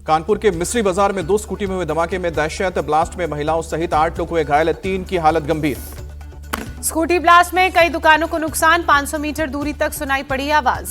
कानपुर के मिस्री बाजार में 2 स्कूटी में हुए धमाके में दहशत। ब्लास्ट में महिलाओं सहित 8 लोग हुए घायल, 3 की हालत गंभीर। स्कूटी ब्लास्ट में कई दुकानों को नुकसान, 500 मीटर दूरी तक सुनाई पड़ी आवाज।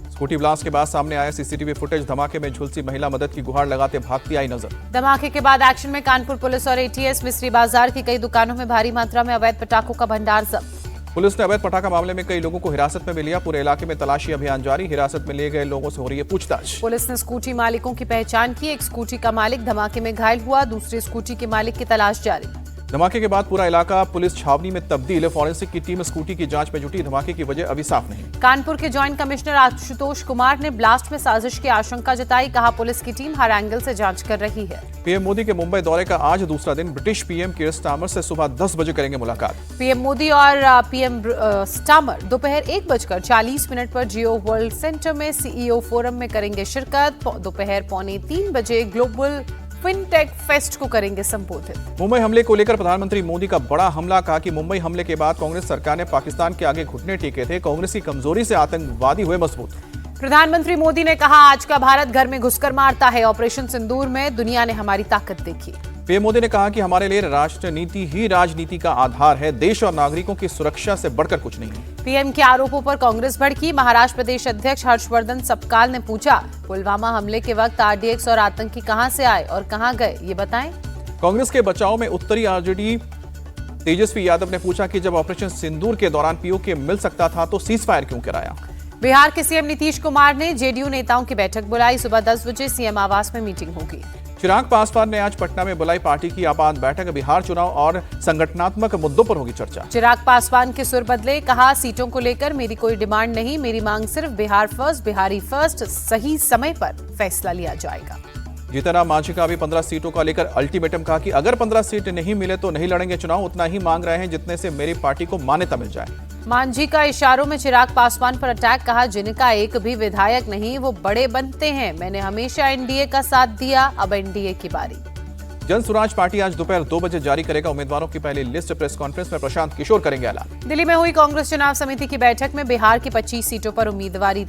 स्कूटी ब्लास्ट के बाद सामने आया सीसीटीवी फुटेज। धमाके में झुलसी महिला मदद की गुहार लगाते भागती आई नजर। धमाके के बाद एक्शन में कानपुर पुलिस और एटीएस। मिस्री बाजार की कई दुकानों में भारी मात्रा में अवैध पटाखों का भंडार जब्त। पुलिस ने अवैध पटाखा मामले में कई लोगों को हिरासत में लिया। पूरे इलाके में तलाशी अभियान जारी। हिरासत में लिए गए लोगों से हो रही है पूछताछ। पुलिस ने स्कूटी मालिकों की पहचान की। एक स्कूटी का मालिक धमाके में घायल हुआ, दूसरी स्कूटी के मालिक की तलाश जारी। धमाके के बाद पूरा इलाका पुलिस छावनी में तब्दील। फॉरेंसिक की टीम स्कूटी की जांच में जुटी। धमाके की वजह अभी साफ नहीं। कानपुर के जॉइंट कमिश्नर आशुतोष कुमार ने ब्लास्ट में साजिश की आशंका जताई। कहा, पुलिस की टीम हर एंगल से जांच कर रही है। पीएम मोदी के मुंबई दौरे का आज दूसरा दिन। ब्रिटिश पीएम कीर स्टारमर से सुबह 10 बजे करेंगे मुलाकात। पीएम मोदी और पीएम स्टारमर दोपहर 1:40 पर जियो वर्ल्ड सेंटर में सीईओ फोरम में करेंगे शिरकत। दोपहर 2:45 बजे ग्लोबल फिनटेक फेस्ट को करेंगे संबोधित। मुंबई हमले को लेकर प्रधानमंत्री मोदी का बड़ा हमला। कहा कि मुंबई हमले के बाद कांग्रेस सरकार ने पाकिस्तान के आगे घुटने टेके थे। कांग्रेस की कमजोरी से आतंकवादी हुए मजबूत। प्रधानमंत्री मोदी ने कहा, आज का भारत घर में घुसकर मारता है। ऑपरेशन सिंदूर में दुनिया ने हमारी ताकत देखी। पीएम मोदी ने कहा कि हमारे लिए राष्ट्र नीति ही राजनीति का आधार है। देश और नागरिकों की सुरक्षा से बढ़कर कुछ नहीं है। पीएम के आरोपों पर कांग्रेस भड़की। महाराष्ट्र प्रदेश अध्यक्ष हर्षवर्धन सपकाल ने पूछा, पुलवामा हमले के वक्त आरडीएक्स और आतंकी कहां से आए और कहां गए, ये बताएं। कांग्रेस के बचाव में उत्तरी आरजेडी तेजस्वी यादव ने पूछा कि जब ऑपरेशन सिंदूर के दौरान पीओके मिल सकता था तो सीज फायर क्यों कराया। बिहार के सीएम नीतीश कुमार ने जेडीयू नेताओं की बैठक बुलाई। सुबह 10 बजे सीएम आवास में मीटिंग होगी। चिराग पासवान ने आज पटना में बुलाई पार्टी की आपात बैठक। बिहार चुनाव और संगठनात्मक मुद्दों पर होगी चर्चा। चिराग पासवान के सुर बदले। कहा, सीटों को लेकर मेरी कोई डिमांड नहीं, मेरी मांग सिर्फ बिहार फर्स्ट, बिहारी फर्स्ट। सही समय पर फैसला लिया जाएगा। जीतन राम मांझी का भी 15 सीटों का लेकर अल्टीमेटम। कहा कि अगर 15 सीट नहीं मिले तो नहीं लड़ेंगे चुनाव। उतना ही मांग रहे हैं जितने से मेरी पार्टी को मान्यता मिल जाए। मांझी का इशारों में चिराग पासवान पर अटैक। कहा, जिनका एक भी विधायक नहीं वो बड़े बनते हैं। मैंने हमेशा एनडीए का साथ दिया, अब एनडीए की बारी। जन स्वराज पार्टी आज दोपहर 2 बजे जारी करेगा उम्मीदवारों की पहली लिस्ट। प्रेस कॉन्फ्रेंस में प्रशांत किशोर करेंगे ऐलान। दिल्ली में हुई कांग्रेस चुनाव समिति की बैठक में बिहार की 25 सीटों पर उम्मीदवार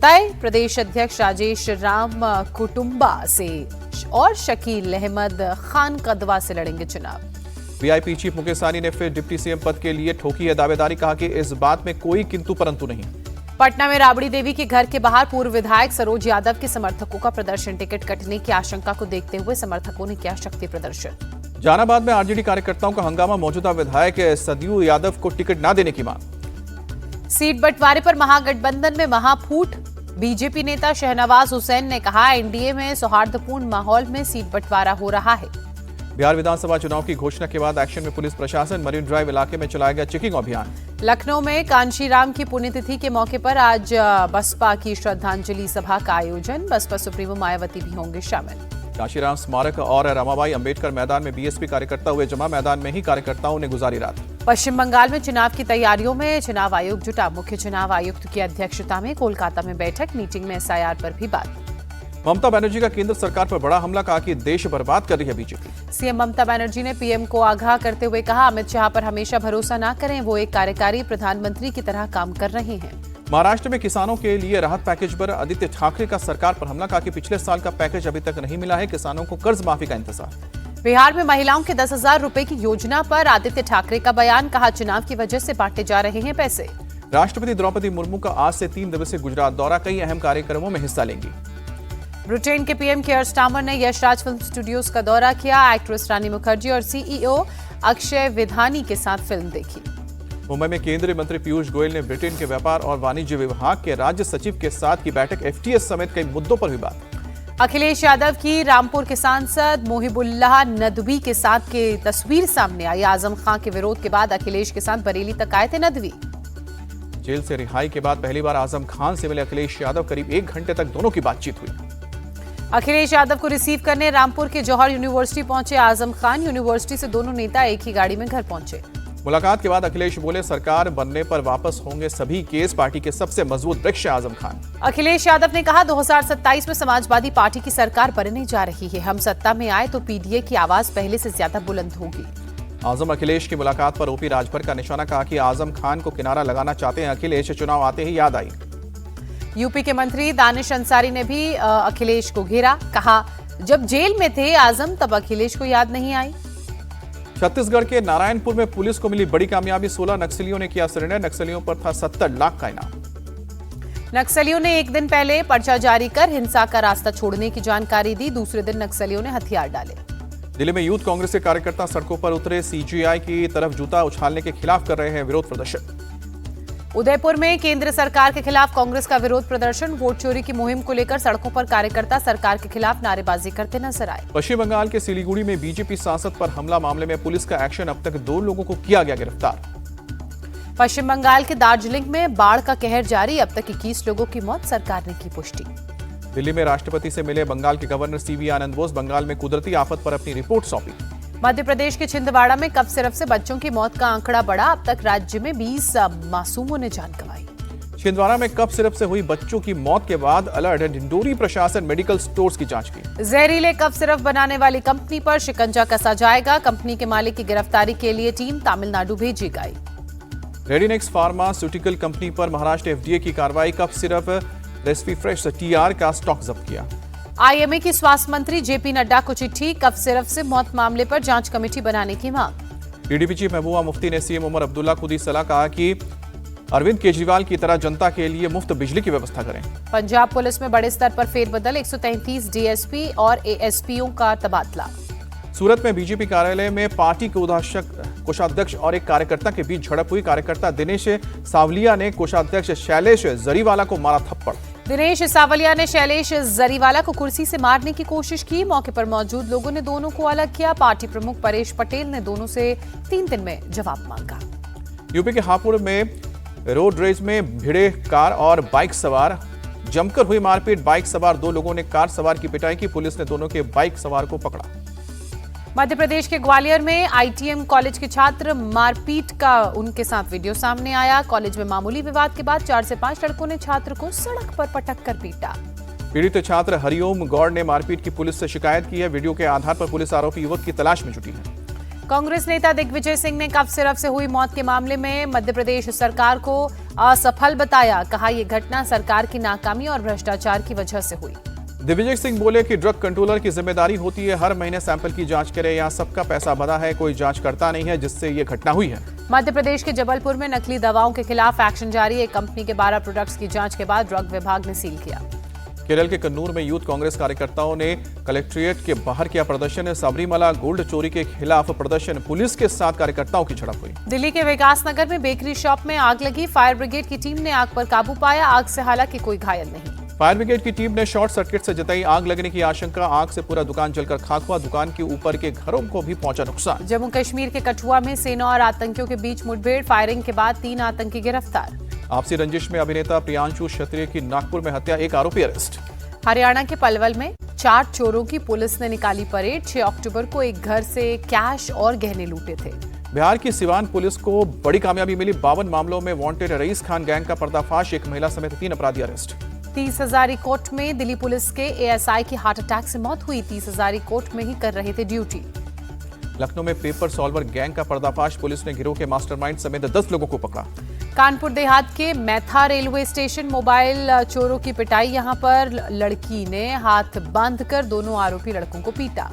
तय। प्रदेश अध्यक्ष राजेश राम कुटुंबा से और शकील अहमद खान कदवा से लड़ेंगे चुनाव। वीआईपी चीफ मुकेश सहनी ने फिर डिप्टी सीएम पद के लिए ठोकी है दावेदारी। कहा कि इस बात में कोई किंतु परंतु नहीं। पटना में राबड़ी देवी के घर के बाहर पूर्व विधायक सरोज यादव के समर्थकों का प्रदर्शन। टिकट कटने की आशंका को देखते हुए समर्थकों ने किया शक्ति प्रदर्शन। जहानाबाद में आरजेडी कार्यकर्ताओं का हंगामा। मौजूदा विधायक सदयू यादव को टिकट न देने की मांग। सीट बंटवारे पर महागठबंधन में महाफूट। बीजेपी नेता शहनवाज हुसैन ने कहा, एनडीए में सौहार्दपूर्ण माहौल में सीट बंटवारा हो रहा है। बिहार विधानसभा चुनाव की घोषणा के बाद एक्शन में पुलिस प्रशासन। मरीन ड्राइव इलाके में चलाया गया चेकिंग अभियान। लखनऊ में कांशीराम की पुण्यतिथि के मौके पर आज बसपा की श्रद्धांजलि सभा का आयोजन। बसपा सुप्रीमो मायावती भी होंगे शामिल। कांशीराम स्मारक और रमाबाई अंबेडकर मैदान में बीएसपी कार्यकर्ता हुए जमा। मैदान में ही कार्यकर्ताओं ने गुजारी रात। पश्चिम बंगाल में चुनाव की तैयारियों में चुनाव आयोग जुटा। मुख्य चुनाव आयुक्त की अध्यक्षता में कोलकाता में बैठक। मीटिंग में एसआईआर पर भी बात। ममता बनर्जी का केंद्र सरकार पर बड़ा हमला। कहा कि देश बर्बाद कर रही है बीजेपी। सीएम ममता बनर्जी ने पीएम को आगाह करते हुए कहा, अमित शाह पर हमेशा भरोसा न करें, वो एक कार्यकारी प्रधानमंत्री की तरह काम कर रहे हैं। महाराष्ट्र में किसानों के लिए राहत पैकेज पर आदित्य ठाकरे का सरकार पर हमला। कहा कि पिछले साल का पैकेज अभी तक नहीं मिला है। किसानों को कर्ज माफी का इंतजार। बिहार में महिलाओं के 10,000 रुपए की योजना पर आदित्य ठाकरे का बयान। कहा, चुनाव की वजह से बांटे जा रहे हैं पैसे। राष्ट्रपति द्रौपदी मुर्मू का आज से 3 दिवसीय गुजरात दौरा। कई अहम कार्यक्रमों में हिस्सा लेंगी। ब्रिटेन के पीएम कीर स्टारमर ने यशराज फिल्म स्टूडियोज का दौरा किया। एक्ट्रेस रानी मुखर्जी और सीईओ अक्षय विधानी के साथ फिल्म देखी। मुंबई में केंद्रीय मंत्री पीयूष गोयल ने ब्रिटेन के व्यापार और वाणिज्य विभाग के राज्य सचिव के साथ की बैठक। एफटीएस समेत कई मुद्दों पर हुई बात। अखिलेश यादव की रामपुर के सांसद मोहिबुल्लाह नदवी के साथ की तस्वीर सामने आई। आजम खान के विरोध के बाद अखिलेश के साथ बरेली तक आए थे नदवी। जेल से रिहाई के बाद पहली बार आजम खान से मिले अखिलेश यादव। करीब 1 घंटे तक दोनों की बातचीत हुई। अखिलेश यादव को रिसीव करने रामपुर के जौहर यूनिवर्सिटी पहुंचे आजम खान। यूनिवर्सिटी से दोनों नेता एक ही गाड़ी में घर पहुंचे। मुलाकात के बाद अखिलेश बोले, सरकार बनने पर वापस होंगे सभी केस। पार्टी के सबसे मजबूत वृक्ष आजम खान। अखिलेश यादव ने कहा, 2027 में समाजवादी पार्टी की सरकार बनने जा रही है। हम सत्ता में आए तो पीडीए की आवाज पहले से ज्यादा बुलंद होगी। आजम अखिलेश की मुलाकात पर ओपी राजभर का निशाना। कहा कि आजम खान को किनारा लगाना चाहते हैं अखिलेश। चुनाव आते ही याद आई। यूपी के मंत्री दानिश अंसारी ने भी अखिलेश को घेरा, कहा जब जेल में थे आजम तब अखिलेश को याद नहीं आई। छत्तीसगढ़ के नारायणपुर में पुलिस को मिली बड़ी कामयाबी, 16 नक्सलियों ने किया सरेंडर। नक्सलियों पर था 70 लाख का इनाम। नक्सलियों ने एक दिन पहले पर्चा जारी कर हिंसा का रास्ता छोड़ने की जानकारी दी, दूसरे दिन नक्सलियों ने हथियार डाले। दिल्ली में यूथ कांग्रेस के कार्यकर्ता सड़कों पर उतरे, सीजीआई की तरफ जूता उछालने के खिलाफ कर रहे हैं विरोध प्रदर्शन। उदयपुर में केंद्र सरकार के खिलाफ कांग्रेस का विरोध प्रदर्शन, वोट चोरी की मुहिम को लेकर सड़कों पर कार्यकर्ता सरकार के खिलाफ नारेबाजी करते नजर आए। पश्चिम बंगाल के सिलीगुड़ी में बीजेपी सांसद पर हमला मामले में पुलिस का एक्शन, अब तक 2 लोगों को किया गया गिरफ्तार। पश्चिम बंगाल के दार्जिलिंग में बाढ़ का कहर जारी, अब तक 21 लोगों की मौत, सरकार ने की पुष्टि। दिल्ली में राष्ट्रपति से मिले बंगाल के गवर्नर सीवी आनंद बोस, बंगाल में कुदरती आफत पर अपनी रिपोर्ट सौंपी। मध्य प्रदेश के छिंदवाड़ा में कफ सिरप से बच्चों की मौत का आंकड़ा बढ़ा, अब तक राज्य में 20 मासूमों ने जान गंवाई। छिंदवाड़ा में कफ सिरप से हुई बच्चों की मौत के बाद अलर्ट, डिंडोरी प्रशासन मेडिकल स्टोर्स की जांच की। जहरीले कफ सिरप बनाने वाली कंपनी पर शिकंजा कसा जाएगा, कंपनी के मालिक की गिरफ्तारी के लिए टीम तमिलनाडु भेजी गई। रेडिनेक्स फार्मास्यूटिकल कंपनी पर महाराष्ट्र एफडीए की कार्रवाई, कफ सिरप रेस्पीफ्रेश टीआर का स्टॉक जब्त किया। आईएमए की स्वास्थ्य मंत्री जेपी नड्डा को चिट्ठी, कफ सिरप से मौत मामले पर जांच कमेटी बनाने की मांग। पीडीपी चीफ महबूबा मुफ्ती ने सीएम उमर अब्दुल्ला को दी सलाह, कहा कि अरविंद केजरीवाल की तरह जनता के लिए मुफ्त बिजली की व्यवस्था करें। पंजाब पुलिस में बड़े स्तर पर फेरबदल, 133 डीएसपी और एएसपीओ का तबादला। सूरत में बीजेपी कार्यालय में पार्टी के कोषाध्यक्ष और एक कार्यकर्ता के बीच झड़प हुई। कार्यकर्ता दिनेश सावलिया ने कोषाध्यक्ष शैलेश जरीवाला को मारा थप्पड़। दिनेश सावलिया ने शैलेश जरीवाला को कुर्सी से मारने की कोशिश की, मौके पर मौजूद लोगों ने दोनों को अलग किया। पार्टी प्रमुख परेश पटेल ने दोनों से 3 दिन में जवाब मांगा। यूपी के हापुड़ में रोड रेज में भिड़े कार और बाइक सवार, जमकर हुई मारपीट, बाइक सवार 2 लोगों ने कार सवार की पिटाई की, पुलिस ने दोनों के बाइक सवार को पकड़ा। मध्य प्रदेश के ग्वालियर में आईटीएम कॉलेज के छात्र मारपीट का उनके साथ वीडियो सामने आया। कॉलेज में मामूली विवाद के बाद 4 से 5 लड़कों ने छात्र को सड़क पर पटक कर पीटा। पीड़ित छात्र हरिओम गौड़ ने मारपीट की पुलिस से शिकायत की है। वीडियो के आधार पर पुलिस आरोपी युवक की तलाश में जुटी है। कांग्रेस नेता दिग्विजय सिंह ने कफ सिरप से हुई मौत के मामले में मध्य प्रदेश सरकार को असफल बताया, कहा यह घटना सरकार की नाकामी और भ्रष्टाचार की वजह से हुई। दिग्विजय सिंह बोले कि ड्रग कंट्रोलर की जिम्मेदारी होती है हर महीने सैंपल की जांच करे, यहाँ सबका पैसा बंधा है, कोई जांच करता नहीं है, जिससे ये घटना हुई है। मध्य प्रदेश के जबलपुर में नकली दवाओं के खिलाफ एक्शन जारी, एक कंपनी के 12 प्रोडक्ट्स की जांच के बाद ड्रग विभाग ने सील किया। केरल के कन्नूर में यूथ कांग्रेस कार्यकर्ताओं ने कलेक्ट्रेट के बाहर किया प्रदर्शन, सबरीमला गोल्ड चोरी के खिलाफ प्रदर्शन, पुलिस के साथ कार्यकर्ताओं की झड़प हुई। दिल्ली के विकास नगर में बेकरी शॉप में आग लगी, फायर ब्रिगेड की टीम ने आग पर काबू पाया, आग से हालांकि कोई घायल नहीं। फायर ब्रिगेड की टीम ने शॉर्ट सर्किट से जताई आग लगने की आशंका, आग से पूरा दुकान जलकर खाक हुआ, दुकान के ऊपर के घरों को भी पहुंचा नुकसान। जम्मू कश्मीर के कठुआ में सेना और आतंकियों के बीच मुठभेड़, फायरिंग के बाद 3 आतंकी गिरफ्तार। आपसी रंजिश में अभिनेता प्रियांशु क्षत्रिय की नागपुर में हत्या, 1 आरोपी अरेस्ट। हरियाणा के पलवल में 4 चोरों की पुलिस ने निकाली परेड, 6 अक्टूबर को एक घर से कैश और गहने लूटे थे। बिहार की सिवान पुलिस को बड़ी कामयाबी मिली, 52 मामलों में वांटेड रईस खान गैंग का पर्दाफाश, एक महिला समेत 3 अपराधी अरेस्ट। 30 हजारी कोर्ट में दिल्ली पुलिस के एएसआई की हार्ट अटैक से मौत हुई, 30 हजारी कोर्ट में ही कर रहे थे ड्यूटी। लखनऊ में पेपर सॉल्वर गैंग का पर्दाफाश, पुलिस ने गिरोह के मास्टरमाइंड समेत 10 लोगों को पकड़ा। कानपुर देहात के मैथा रेलवे स्टेशन मोबाइल चोरों की पिटाई, यहां पर लड़की ने हाथ बांधकर दोनों आरोपी लड़कों को पीटा।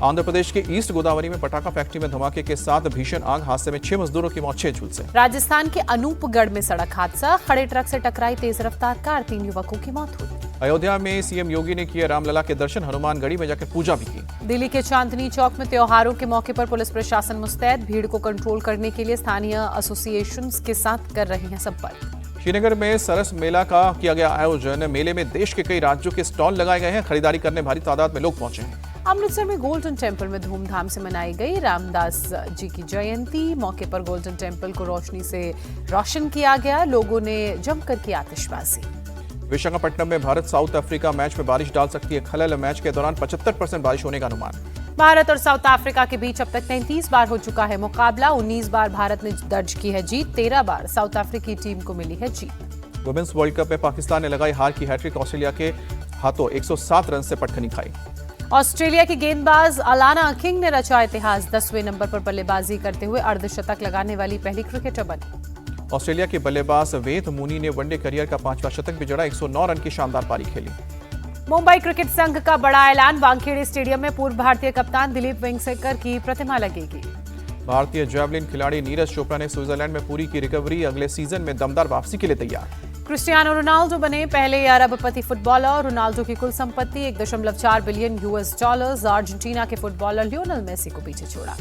आंध्र प्रदेश के ईस्ट गोदावरी में पटाखा फैक्ट्री में धमाके के साथ भीषण आग, हादसे में 6 मजदूरों की मौत, 6 झुलसे से। राजस्थान के अनूपगढ़ में सड़क हादसा, खड़े ट्रक से टकराई तेज रफ्तार कार, 3 युवकों की मौत हुई। अयोध्या में सीएम योगी ने किए रामलला के दर्शन, हनुमानगढ़ी में जाकर पूजा भी की। दिल्ली के चांदनी चौक में त्योहारों के मौके पर पुलिस प्रशासन मुस्तैद, भीड़ को कंट्रोल करने के लिए स्थानीय एसोसिएशंस के साथ कर रही है संपर्क। श्रीनगर में सरस मेला का किया गया आयोजन, मेले में देश के कई राज्यों के स्टॉल लगाए गए हैं, खरीदारी करने भारी तादाद में लोग पहुंचे हैं। अमृतसर में गोल्डन टेम्पल में धूमधाम से मनाई गई रामदास जी की जयंती, मौके पर गोल्डन टेम्पल को रोशनी से रोशन किया गया, लोगों ने जमकर की आतिशबाजी। विशाखापट्टनम में भारत साउथ अफ्रीका मैच में बारिश डाल सकती है खलल, मैच के दौरान 75% बारिश होने का अनुमान। भारत और साउथ अफ्रीका के बीच अब तक 33 बार हो चुका है मुकाबला, 19 बार भारत ने दर्ज की है जीत, 13 बार साउथ अफ्रीकी टीम को मिली है जीत। वुमेन्स वर्ल्ड कप में पाकिस्तान ने लगाई हार की हैट्रिक, ऑस्ट्रेलिया के हाथों 107 रन से पटखनी खाई। ऑस्ट्रेलिया की गेंदबाज अलाना किंग ने रचा इतिहास, 10वें नंबर पर बल्लेबाजी करते हुए अर्धशतक लगाने वाली पहली क्रिकेटर बनी। ऑस्ट्रेलिया के बल्लेबाज वेद मुनी ने वनडे करियर का 5वां शतक भी जड़ा। 109 रन की शानदार पारी खेली। मुंबई क्रिकेट संघ का बड़ा ऐलान, वानखेड़े स्टेडियम में पूर्व भारतीय कप्तान दिलीप वेंगसरकर की प्रतिमा लगेगी। भारतीय जैवलिन खिलाड़ी नीरज चोपड़ा ने स्विट्जरलैंड में पूरी की रिकवरी, अगले सीजन में दमदार वापसी के लिए तैयार। क्रिस्टियानो रोनाल्डो बने पहले अरबपति फुटबॉलर। रोनाल्डो की कुल संपत्ति $1.4 बिलियन। अर्जेंटीना के फुटबॉलर लियोनेल मेसी को पीछे छोड़ा।